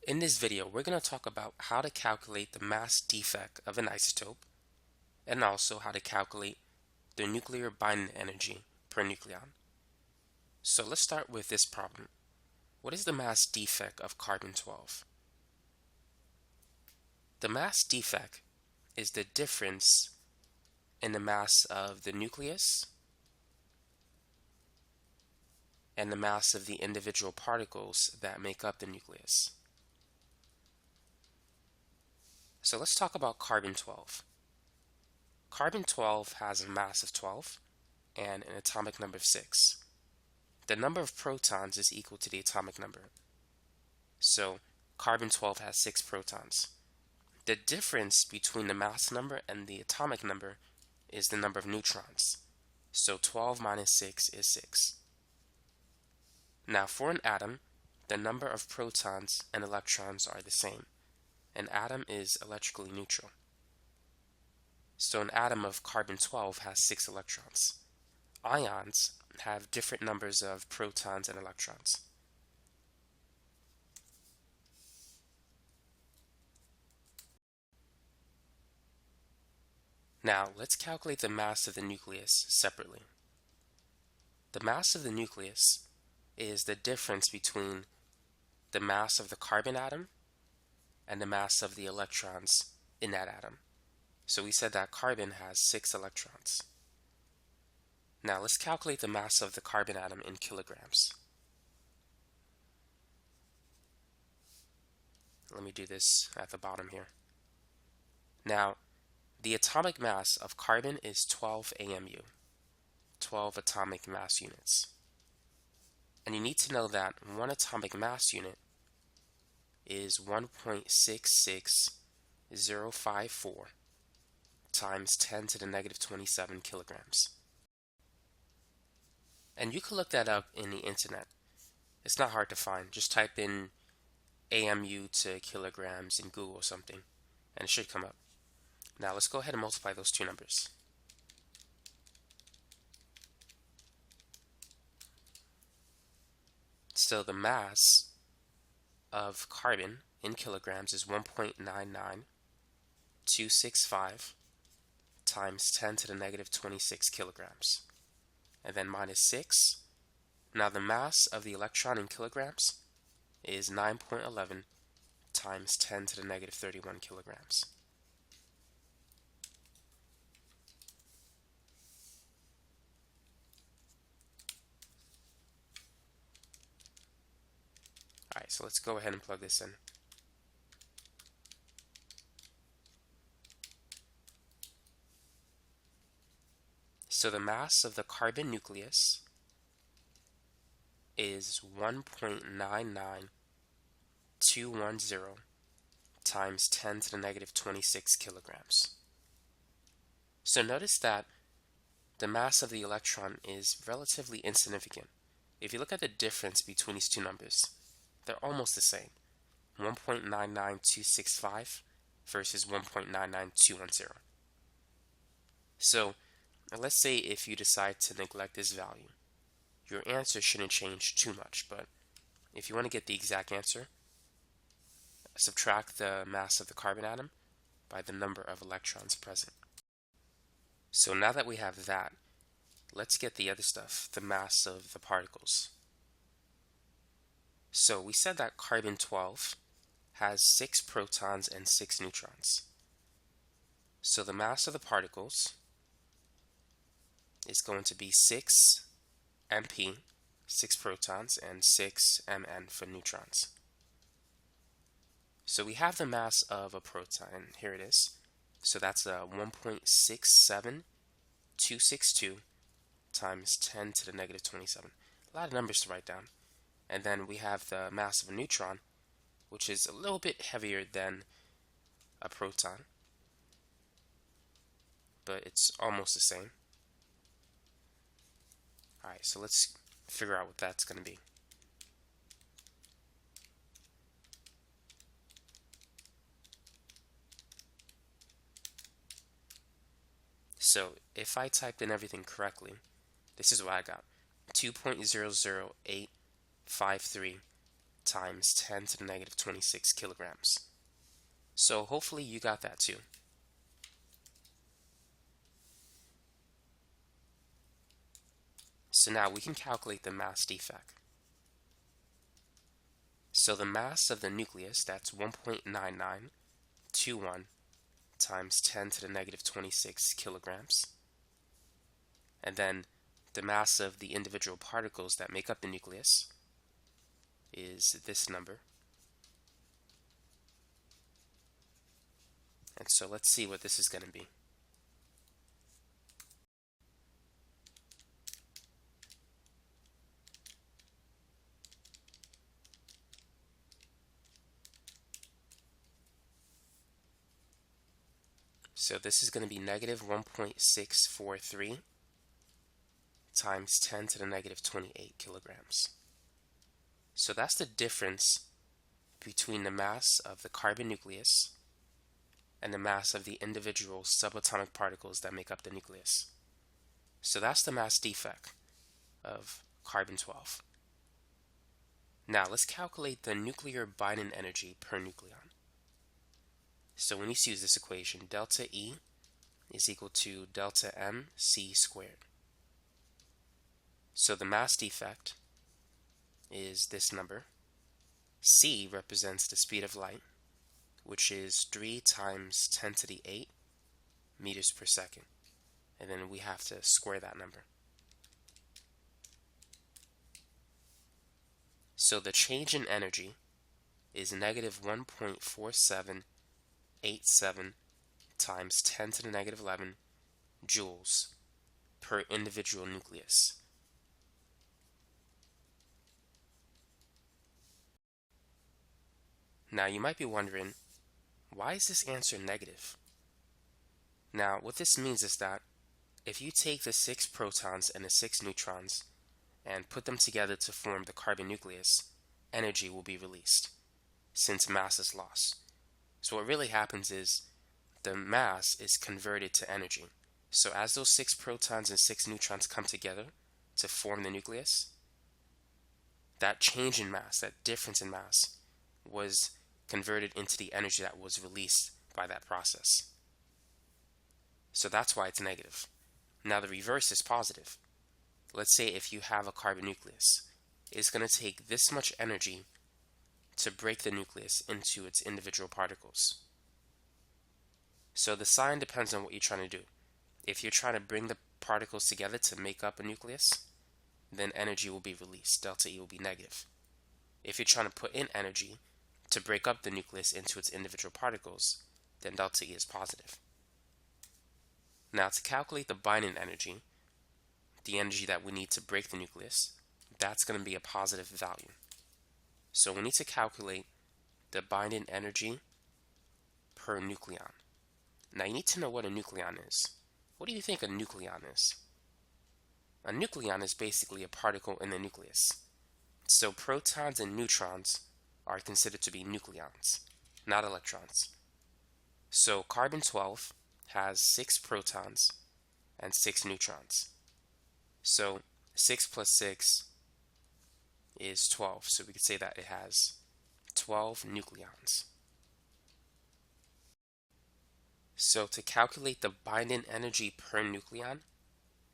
In this video, we're going to talk about how to calculate the mass defect of an isotope and also how to calculate the nuclear binding energy per nucleon. So let's start with this problem. What is the mass defect of carbon-12? The mass defect is the difference in the mass of the nucleus and the mass of the individual particles that make up the nucleus. So let's talk about carbon-12. Carbon-12 has a mass of 12 and an atomic number of 6. The number of protons is equal to the atomic number. So carbon-12 has 6 protons. The difference between the mass number and the atomic number is the number of neutrons. So 12 minus 6 is 6. Now for an atom, the number of protons and electrons are the same. An atom is electrically neutral. So an atom of carbon-12 has 6 electrons. Ions have different numbers of protons and electrons. Now let's calculate the mass of the nucleus separately. The mass of the nucleus is the difference between the mass of the carbon atom and the mass of the electrons in that atom. So we said that carbon has 6 electrons. Now let's calculate the mass of the carbon atom in kilograms. Let me do this at the bottom here. Now, the atomic mass of carbon is 12 AMU, 12 atomic mass units. And you need to know that one atomic mass unit is 1.66054 times 10 to the negative 27 kilograms. And you can look that up in the internet. It's not hard to find. Just type in AMU to kilograms in Google or something, and it should come up. Now let's go ahead and multiply those two numbers. So the mass of carbon in kilograms is 1.99265 times 10 to the negative 26 kilograms. And then minus 6. Now the mass of the electron in kilograms is 9.11 times 10 to the negative 31 kilograms. Alright, so let's go ahead and plug this in. So the mass of the carbon nucleus is 1.99210 times 10 to the negative 26 kilograms. So notice that the mass of the electron is relatively insignificant. If you look at the difference between these two numbers, they're almost the same. 1.99265 versus 1.99210. So let's say if you decide to neglect this value, your answer shouldn't change too much, but if you want to get the exact answer, subtract the mass of the carbon atom by the number of electrons present. So now that we have that, let's get the other stuff, the mass of the particles. So we said that carbon-12 has 6 protons and 6 neutrons. So the mass of the particles is going to be 6 MP, 6 protons, and 6 Mn for neutrons. So we have the mass of a proton, and here it is. So that's 1.67262 times 10 to the negative 27. A lot of numbers to write down. And then we have the mass of a neutron, which is a little bit heavier than a proton, but it's almost the same. Alright, so let's figure out what that's going to be. So if I typed in everything correctly, this is what I got. 2.00853 times 10 to the negative 26 kilograms. So hopefully you got that too. So now we can calculate the mass defect. So the mass of the nucleus, that's 1.9921 times 10 to the negative 26 kilograms. And then the mass of the individual particles that make up the nucleus is this number. And so let's see what this is going to be. So this is going to be negative 1.643 times 10 to the negative 28 kilograms. So that's the difference between the mass of the carbon nucleus and the mass of the individual subatomic particles that make up the nucleus. So that's the mass defect of carbon-12. Now let's calculate the nuclear binding energy per nucleon. So we need to use this equation. Delta E is equal to delta MC squared. So the mass defect is this number. C represents the speed of light, which is 3 times 10 to the 8 meters per second. And then we have to square that number. So the change in energy is negative 1.4787 times 10 to the negative 11 joules per individual nucleus. Now you might be wondering, why is this answer negative? Now what this means is that if you take the 6 protons and the 6 neutrons and put them together to form the carbon nucleus, energy will be released, since mass is lost. So what really happens is the mass is converted to energy. So as those 6 protons and 6 neutrons come together to form the nucleus, that change in mass, that difference in mass, was converted into the energy that was released by that process. So that's why it's negative. Now the reverse is positive. Let's say if you have a carbon nucleus, it's going to take this much energy to break the nucleus into its individual particles. So the sign depends on what you're trying to do. If you're trying to bring the particles together to make up a nucleus, then energy will be released. Delta E will be negative. If you're trying to put in energy to break up the nucleus into its individual particles, then delta E is positive. Now to calculate the binding energy, the energy that we need to break the nucleus, that's going to be a positive value. So we need to calculate the binding energy per nucleon. Now you need to know what a nucleon is. What do you think a nucleon is? A nucleon is basically a particle in the nucleus. So protons and neutrons are considered to be nucleons, not electrons. So carbon-12 has 6 protons and 6 neutrons. So 6 plus 6 is 12. So we could say that it has 12 nucleons. So to calculate the binding energy per nucleon,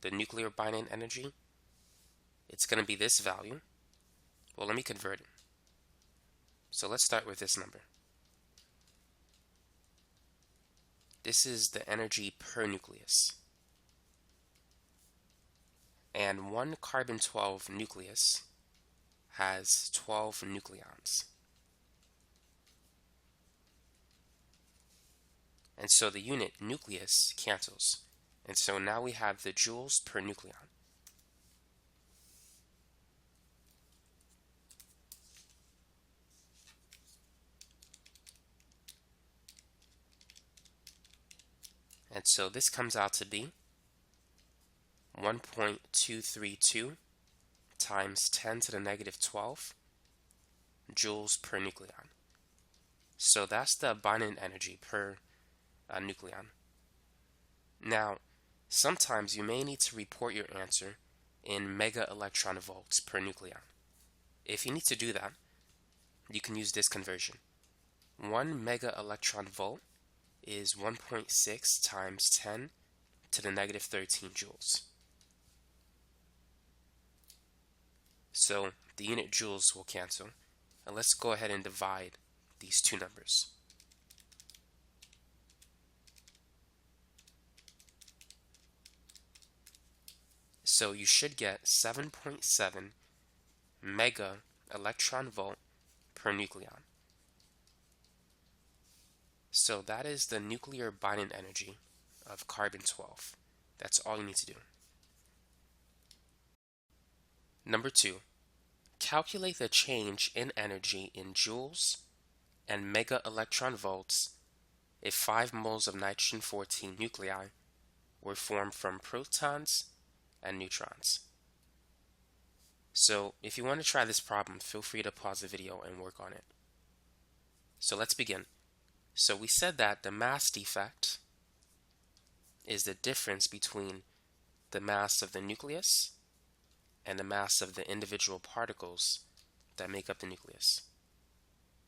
the nuclear binding energy, it's going to be this value. Well, let me convert it. So let's start with this number. This is the energy per nucleus. And one carbon-12 nucleus has 12 nucleons. And so the unit nucleus cancels. And so now we have the joules per nucleon. And so this comes out to be 1.232 times 10 to the negative 12 joules per nucleon. So that's the binding energy per nucleon. Now, sometimes you may need to report your answer in mega electron volts per nucleon. If you need to do that, you can use this conversion. 1 mega electron volt is 1.6 times 10 to the negative 13 joules. So the unit joules will cancel. And let's go ahead and divide these two numbers. So you should get 7.7 mega electron volt per nucleon. So that is the nuclear binding energy of carbon-12. That's all you need to do. Number 2, calculate the change in energy in joules and mega electron volts if 5 moles of nitrogen-14 nuclei were formed from protons and neutrons. So if you want to try this problem, feel free to pause the video and work on it. So let's begin. So we said that the mass defect is the difference between the mass of the nucleus and the mass of the individual particles that make up the nucleus.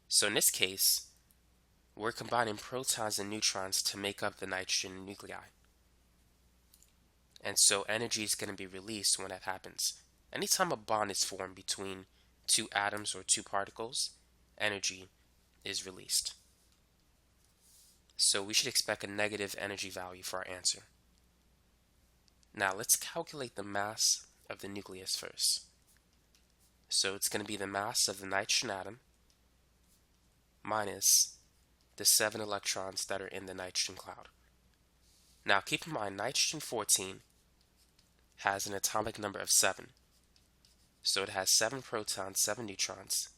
So in this case, we're combining protons and neutrons to make up the nitrogen nuclei. And so energy is going to be released when that happens. Anytime a bond is formed between two atoms or two particles, energy is released. So we should expect a negative energy value for our answer. Now let's calculate the mass of the nucleus first. So it's going to be the mass of the nitrogen atom minus the 7 electrons that are in the nitrogen cloud. Now keep in mind, nitrogen-14 has an atomic number of 7. So it has 7 protons, 7 neutrons,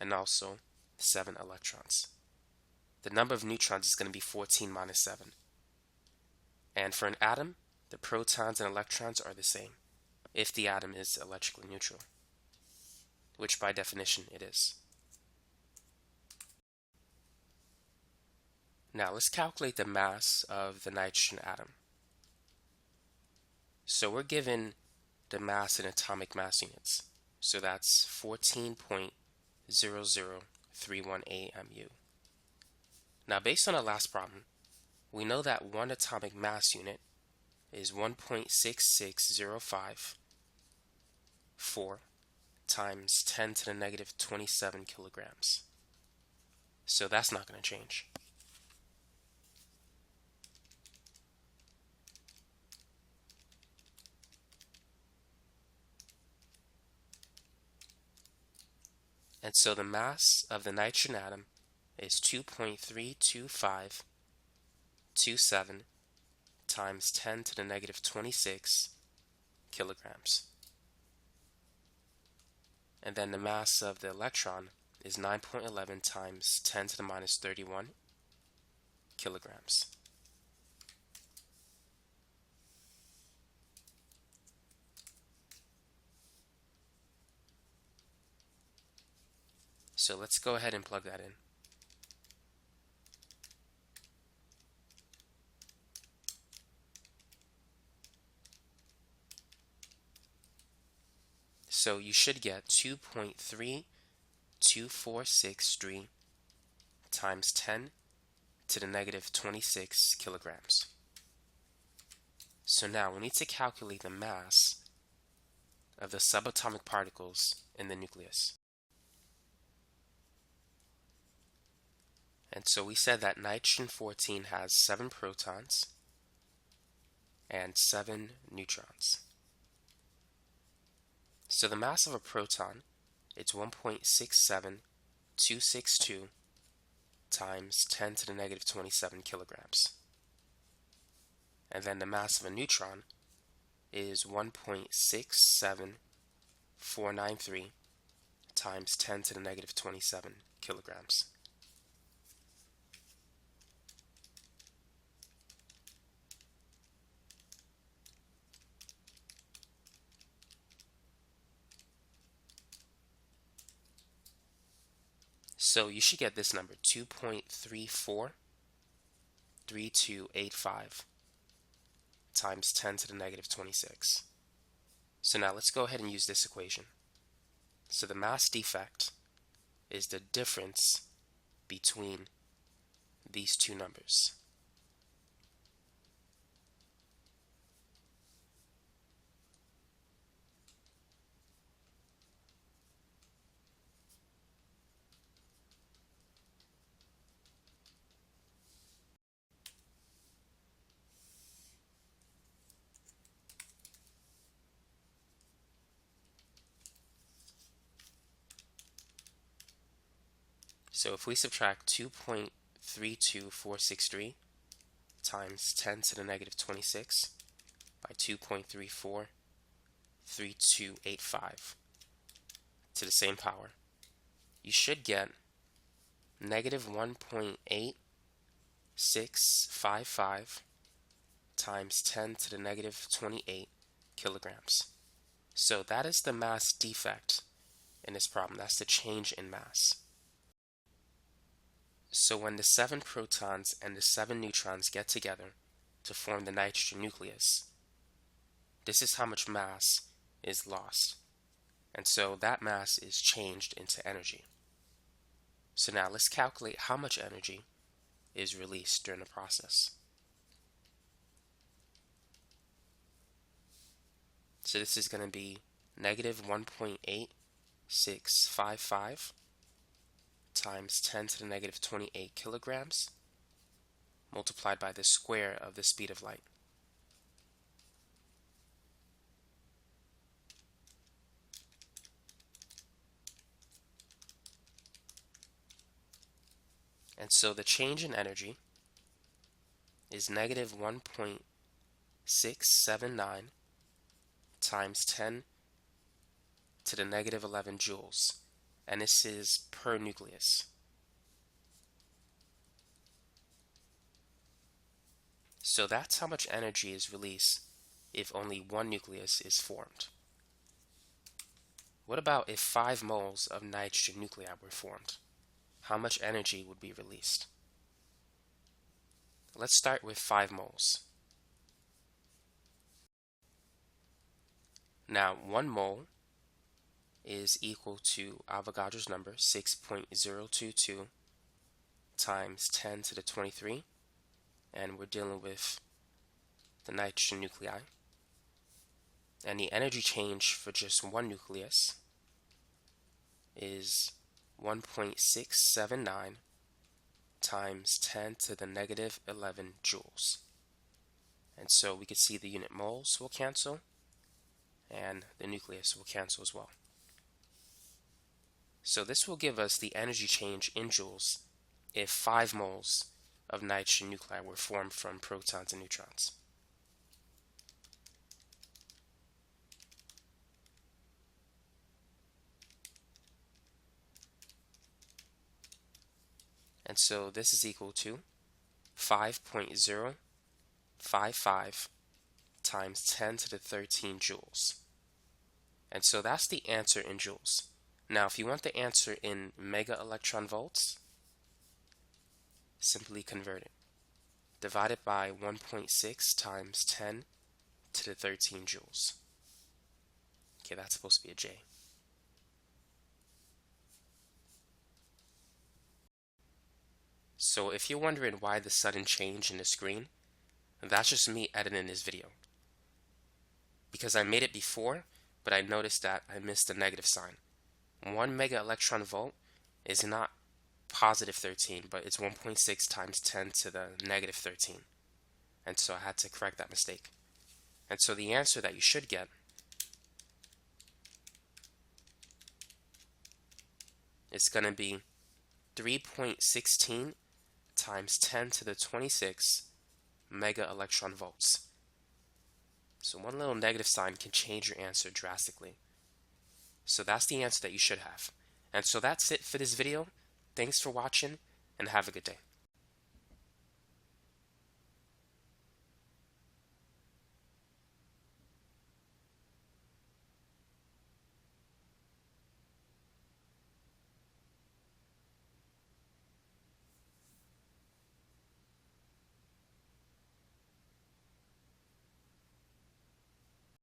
and also 7 electrons. The number of neutrons is going to be 14 minus 7. And for an atom, the protons and electrons are the same if the atom is electrically neutral, which by definition it is. Now let's calculate the mass of the nitrogen atom. So we're given the mass in atomic mass units. So that's 14.00318 MU. Now based on our last problem, we know that one atomic mass unit is 1.6605 times 10 to the negative 27 kilograms. So that's not going to change. And so the mass of the nitrogen atom is 2.32527 times 10 to the negative 26 kilograms. And then the mass of the electron is 9.11 times 10 to the minus 31 kilograms. So let's go ahead and plug that in. So you should get 2.32463 times 10 to the negative 26 kilograms. So now we need to calculate the mass of the subatomic particles in the nucleus. And so we said that nitrogen-14 has 7 protons and 7 neutrons. So the mass of a proton is 1.67262 times 10 to the negative 27 kilograms. And then the mass of a neutron is 1.67493 times 10 to the negative 27 kilograms. So you should get this number, 2.343285 times 10 to the negative 26. So now let's go ahead and use this equation. So the mass defect is the difference between these two numbers. So if we subtract 2.32463 times 10 to the negative 26 by 2.343285 to the same power, you should get negative 1.8655 times 10 to the negative 28 kilograms. So that is the mass defect in this problem. That's the change in mass. So when the 7 protons and the 7 neutrons get together to form the nitrogen nucleus, this is how much mass is lost. And so that mass is changed into energy. So now let's calculate how much energy is released during the process. So this is going to be negative 1.8655 times 10 to the negative 28 kilograms multiplied by the square of the speed of light. And so the change in energy is negative 1.679 times 10 to the negative 11 joules. And this is per nucleus. So that's how much energy is released if only one nucleus is formed. What about if 5 moles of nitrogen nuclei were formed? How much energy would be released? Let's start with 5 moles. Now 1 mole is equal to Avogadro's number, 6.022 times 10 to the 23, and we're dealing with the nitrogen nuclei. And the energy change for just one nucleus is 1.679 times 10 to the negative 11 joules. And so we can see the unit moles will cancel, and the nucleus will cancel as well. So this will give us the energy change in joules if 5 moles of nitrogen nuclei were formed from protons and neutrons. And so this is equal to 5.055 times 10 to the 13 joules. And so that's the answer in joules. Now, if you want the answer in mega electron volts, simply convert it. Divide it by 1.6 times 10 to the 13 joules. Okay, that's supposed to be a J. So if you're wondering why the sudden change in the screen, that's just me editing this video. Because I made it before, but I noticed that I missed the negative sign. 1 mega electron volt is not positive 13, but it's 1.6 times 10 to the negative 13. And so I had to correct that mistake. And so the answer that you should get is going to be 3.16 times 10 to the 26 mega electron volts. So one little negative sign can change your answer drastically. So that's the answer that you should have. And so that's it for this video. Thanks for watching, and have a good day.